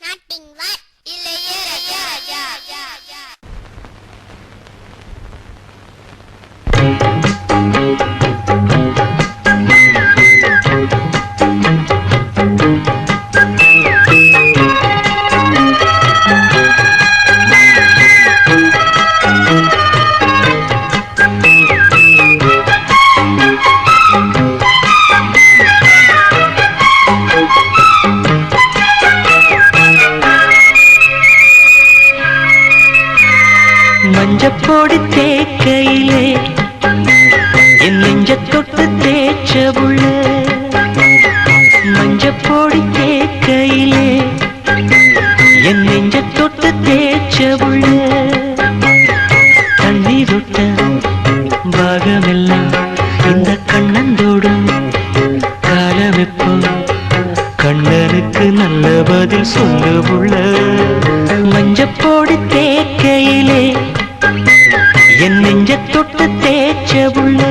நாட்டின் வார் இளையராஜா. மஞ்சப்பொடி தேக்கையிலே என் நெஞ்ச தொட்டு தேய்ச்ச புள்ள, மஞ்சப்பொடி தேக்கையிலே என் நெஞ்ச தொட்டு தேய்ச்ச புள்ள, தண்ணி தொட்ட பாகமெல்லாம் இந்த கண்ணந்தோடும் காலமெப்போ கண்ணனுக்கு நல்ல பதில் சொல்லு புள்ள. மஞ்சப்பொடி தேக்கையிலே என் நெஞ்ச தொட்டு தேய்ச்ச புள்ள.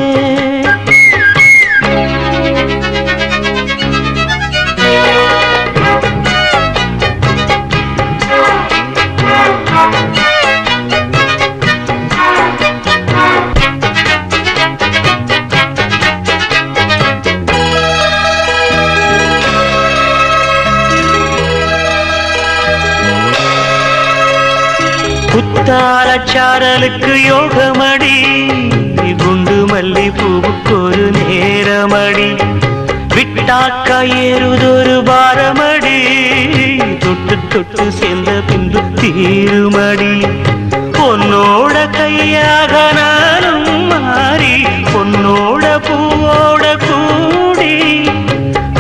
குத்தாலச்சாரலுக்கு யோகமடி, குண்டு மல்லி பூவுக்கு ஒரு நேரமடி, விட்டாக்கா ஏறுதொரு பாரமடி, தொட்டு தொட்டு சேர்ந்த பின்பு தீருமடி. பொன்னோட கையாக நானும் மாறி பொன்னோட பூவோட கூடி,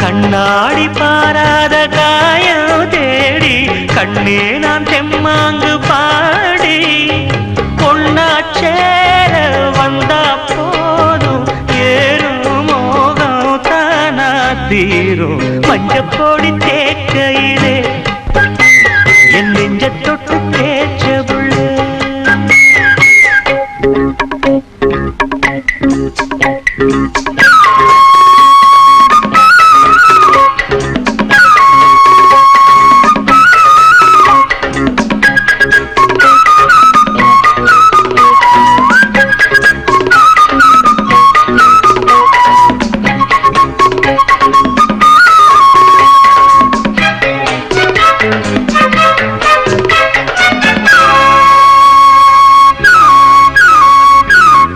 கண்ணாடி பாராத காயம் தேடி கண்ணே நான் தெம்மாங்கு பாடி, பொன்னாச்சேர வந்தா போதும் ஏறும் மோகம் தானா தீரும். மஞ்சப்பொடி தேக்கையிலே என் நெஞ்ச தொட்டு தேய்ச்ச புள்ள.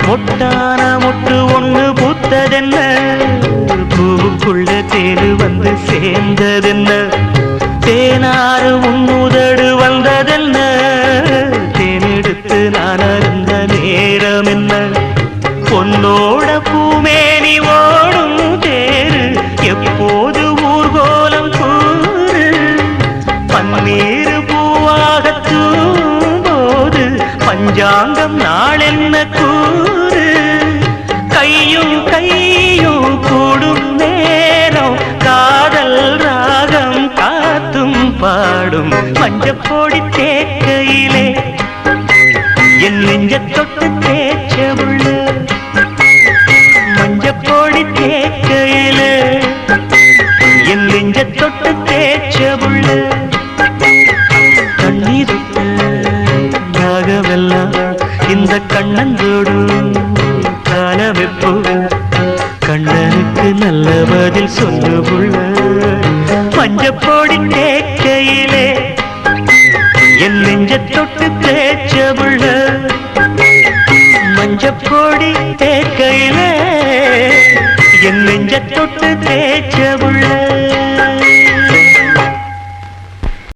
மொட்டான மொட்டு ஒண்ணு பூத்ததென்ன, பூவுக்குள்ள தேனு வந்து சேர்ந்ததென்ன, தேனாறு உன்னுதடு வந்ததென்ன, தேனெடுத்து நான் அருந்த நேரம் என்ன, பொன்னோட பூமேனி ஓடும் தேரு எப்போது ஊர்கோலம் கூறு, பன்னீர் பூவாக தூம்போது பஞ்சாங்கம் நாளென்ன கூறு, கையும் கையும் கூடும் நேரம் காதல் ராகம் காத்தும் பாடும். மஞ்சப்பொடி தேக்கையிலே என் நெஞ்ச தொட்டு தேய்ச்ச புள்ள. மஞ்சப்பொடி தேக்கையிலே என் நெஞ்ச தொட்டு தேய்ச்ச புள்ள, தண்ணி தொட்ட பாகமெல்லாம் இந்த கண்ணந்தோடும் காலமெப்போ கண்ணனுக்கு நல்ல பதில் சொல்லு புள்ள. மஞ்சப்பொடி தேக்கையிலே என் நெஞ்ச தொட்டு தேய்ச்ச புள்ள, மஞ்சப்பொடி தேக்கையிலே என் நெஞ்ச தொட்டு தேய்ச்ச புள்ள.